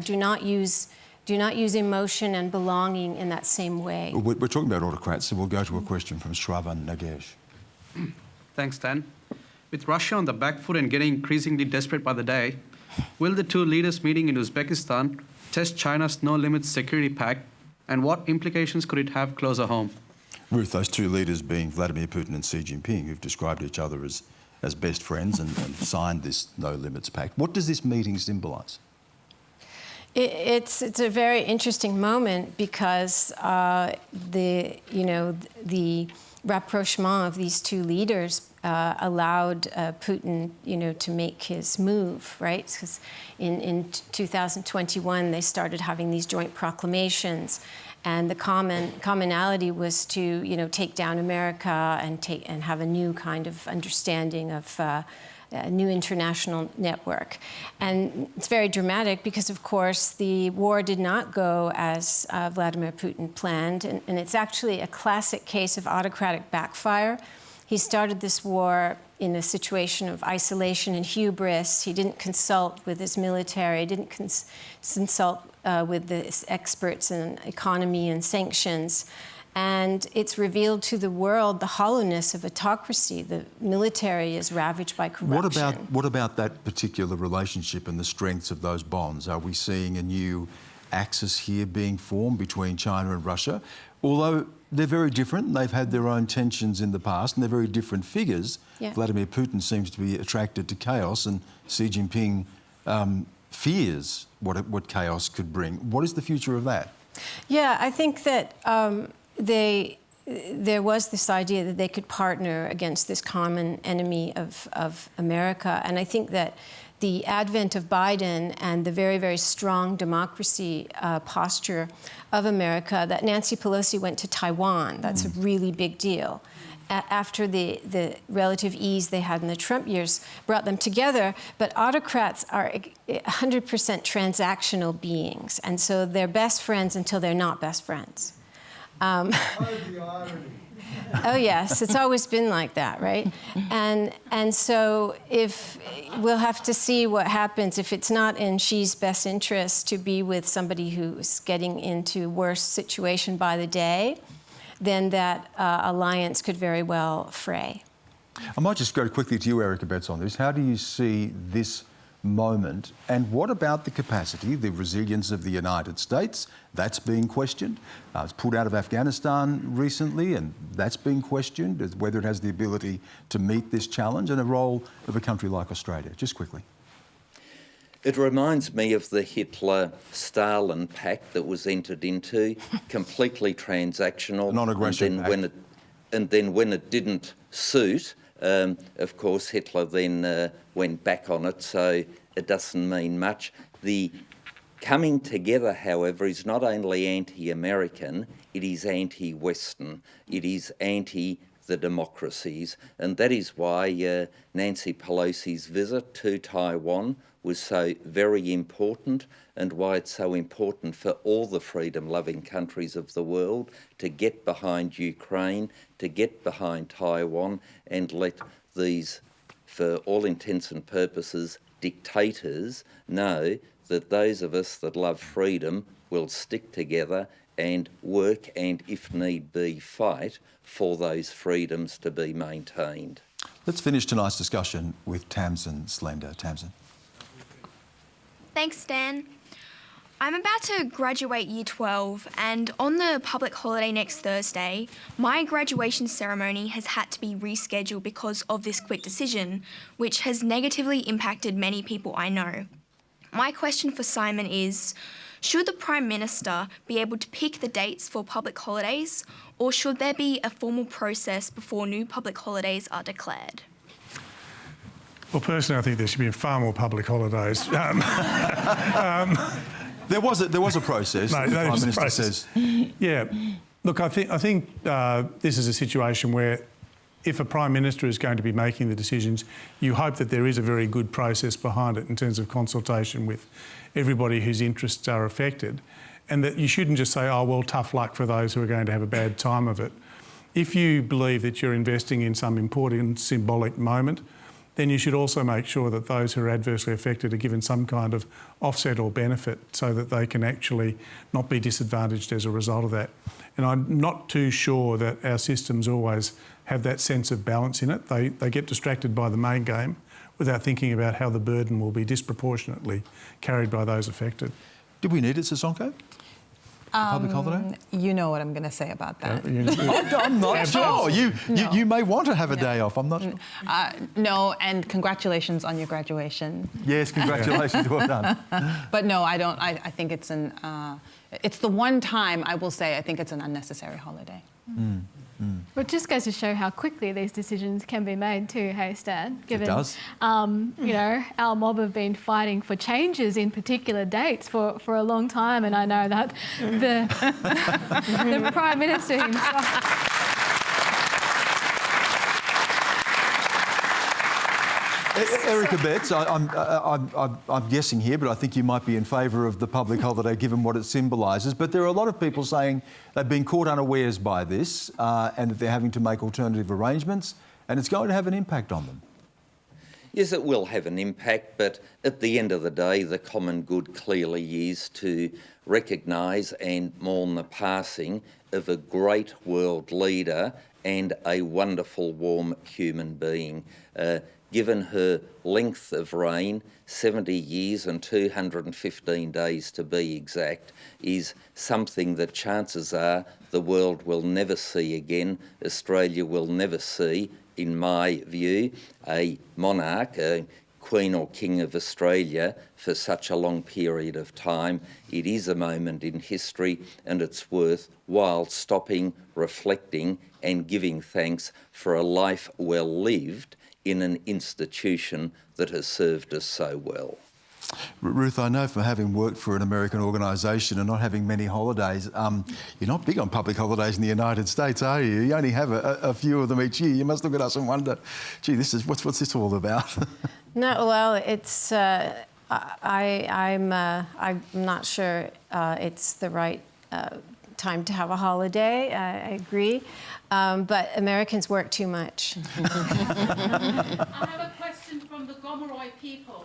do not use emotion and belonging in that same way. We're talking about autocrats, so we'll go to a question from Shravan Nagesh. Thanks, Stan. With Russia on the back foot and getting increasingly desperate by the day, will the two leaders meeting in Uzbekistan test China's no-limits security pact, and what implications could it have closer home? Ruth, those two leaders being Vladimir Putin and Xi Jinping, who've described each other as best friends and signed this no-limits pact. What does this meeting symbolise? It's a very interesting moment because the rapprochement of these two leaders allowed Putin, to make his move, right? Because in 2021 they started having these joint proclamations, and the commonality was to take down America and have a new kind of understanding of a new international network. And it's very dramatic because, of course, the war did not go as Vladimir Putin planned, and it's actually a classic case of autocratic backfire. He started this war in a situation of isolation and hubris. He didn't consult with his military, didn't consult with the experts in economy and sanctions. And it's revealed to the world the hollowness of autocracy. The military is ravaged by corruption. What about that particular relationship and the strengths of those bonds? Are we seeing a new axis here being formed between China and Russia? Although they're very different, and they've had their own tensions in the past, and they're very different figures. Yeah. Vladimir Putin seems to be attracted to chaos, and Xi Jinping fears what chaos could bring. What is the future of that? Yeah, I think that there was this idea that they could partner against this common enemy of America. And I think that the advent of Biden and the very, very strong democracy posture of America, that Nancy Pelosi went to Taiwan, that's a really big deal. After the relative ease they had in the Trump years brought them together, but autocrats are 100% transactional beings, and so they're best friends until they're not best friends. Oh yes, it's always been like that, right? And so if we'll have to see what happens if it's not in Xi's best interest to be with somebody who's getting into worse situation by the day, then that alliance could very well fray. I might just go quickly to you, Eric Abetz, on this. How do you see this moment, and what about the capacity, the resilience of the United States? That's being questioned. It's pulled out of Afghanistan recently, and that's being questioned, as whether it has the ability to meet this challenge, and a role of a country like Australia. Just quickly. It reminds me of the Hitler-Stalin pact that was entered into, completely transactional. Non-aggression pact. And then when it didn't suit, of course, Hitler then went back on it, so it doesn't mean much. The coming together, however, is not only anti-American, it is anti-Western. It is anti the democracies, and that is why Nancy Pelosi's visit to Taiwan was so very important, and why it's so important for all the freedom-loving countries of the world to get behind Ukraine, to get behind Taiwan, and let these, for all intents and purposes, dictators know that those of us that love freedom will stick together and work and, if need be, fight for those freedoms to be maintained. Let's finish tonight's discussion with Tamsin Slender. Tamsin. Thanks, Stan. I'm about to graduate Year 12, and on the public holiday next Thursday, my graduation ceremony has had to be rescheduled because of this quick decision, which has negatively impacted many people I know. My question for Simon is, should the Prime Minister be able to pick the dates for public holidays, or should there be a formal process before new public holidays are declared? Well, personally, I think there should be far more public holidays. There was a process. No, the Prime Minister process. says. Yeah. Look, I think this is a situation where if a Prime Minister is going to be making the decisions, you hope that there is a very good process behind it in terms of consultation with everybody whose interests are affected, and that you shouldn't just say, oh, well, tough luck for those who are going to have a bad time of it. If you believe that you're investing in some important symbolic moment, then you should also make sure that those who are adversely affected are given some kind of offset or benefit so that they can actually not be disadvantaged as a result of that. And I'm not too sure that our systems always have that sense of balance in it. They get distracted by the main game without thinking about how the burden will be disproportionately carried by those affected. Did we need it, Sisonke? Public holiday? You know what I'm going to say about that. I'm not sure. You may want to have a day off. I'm not sure. No, and congratulations on your graduation. Yes, congratulations. Well done. But no, I don't. I think it's it's the one time I will say I think it's an unnecessary holiday. Well, it just goes to show how quickly these decisions can be made too, hey Stan? Given, it does. You know, our mob have been fighting for changes in particular dates for a long time, and I know that the Prime Minister himself... Eric Abetz, I'm guessing here, but I think you might be in favour of the public holiday given what it symbolises. But there are a lot of people saying they've been caught unawares by this and that they're having to make alternative arrangements, and it's going to have an impact on them. Yes, it will have an impact, but at the end of the day, the common good clearly is to recognise and mourn the passing of a great world leader and a wonderful, warm human being. Given her length of reign, 70 years and 215 days to be exact, is something that chances are the world will never see again. Australia will never see, in my view, a monarch, a Queen or King of Australia for such a long period of time. It is a moment in history, and it's worthwhile stopping, reflecting and giving thanks for a life well lived in an institution that has served us so well. Ruth, I know from having worked for an American organisation and not having many holidays, you're not big on public holidays in the United States, are you? You only have a few of them each year. You must look at us and wonder, gee, what's this all about? No, well, it's I'm not sure it's the right time to have a holiday. I agree. But Americans work too much. I have a question from the Gomeroi people.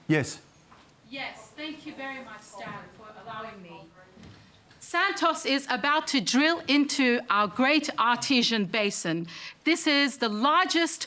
Yes. Yes, thank you very much, Stan, for allowing me. Santos is about to drill into our great artesian basin. This is the largest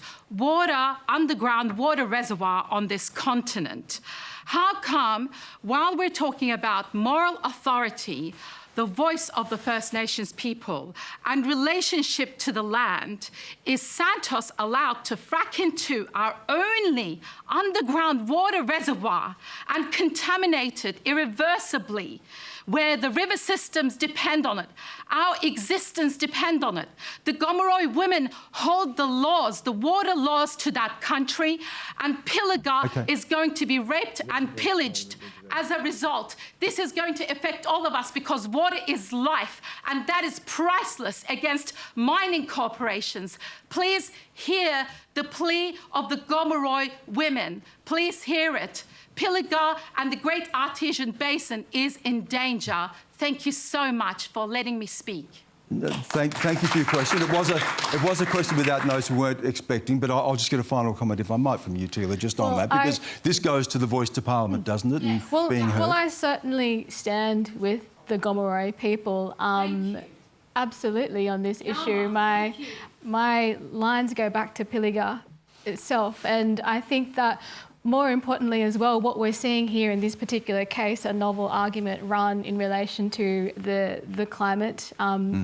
underground water reservoir on this continent. How come, while we're talking about moral authority, the voice of the First Nations people and relationship to the land, is Santos allowed to frack into our only underground water reservoir and contaminate it irreversibly, where the river systems depend on it, our existence depend on it. The Gomeroi women hold the laws, the water laws to that country, and Pilliga is going to be raped and pillaged as a result. This is going to affect all of us because water is life, and that is priceless against mining corporations. Please hear the plea of the Gomeroi women. Please hear it. Pilliga and the Great Artesian Basin is in danger. Thank you so much for letting me speak. Thank you for your question. It was a question without notice we weren't expecting, but I'll just get a final comment, if I might, from you, Teela, just on that, because this goes to the voice to Parliament, doesn't it? Yes. And being heard. Well, I certainly stand with the Gomeroi people, absolutely, on this issue. My lines go back to Pilliga itself, and I think that more importantly as well, what we're seeing here in this particular case, a novel argument run in relation to the climate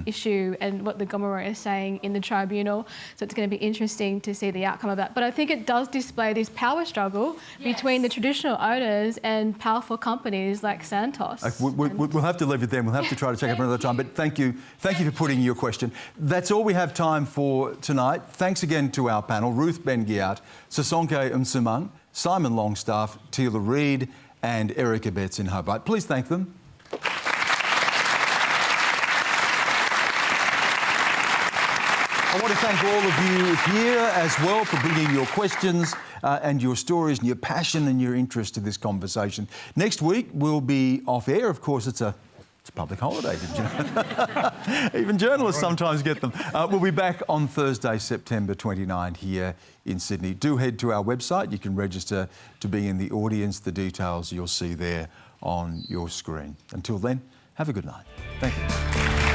issue and what the Gomeroi is saying in the tribunal. So it's going to be interesting to see the outcome of that. But I think it does display this power struggle between the traditional owners and powerful companies like Santos. We'll have to leave it there. We'll have to try to check up another time. But thank you for putting your question. That's all we have time for tonight. Thanks again to our panel, Ruth Ben-Ghiat, Sisonke Msimang, Simon Longstaff, Teela Reid and Eric Abetz in Hobart. Please thank them. I want to thank all of you here as well for bringing your questions and your stories and your passion and your interest to this conversation. Next week we'll be off air. Of course, it's a public holiday. Even journalists sometimes get them. We'll be back on Thursday, September 29 here in Sydney. Do head to our website. You can register to be in the audience. The details you'll see there on your screen. Until then, have a good night. Thank you.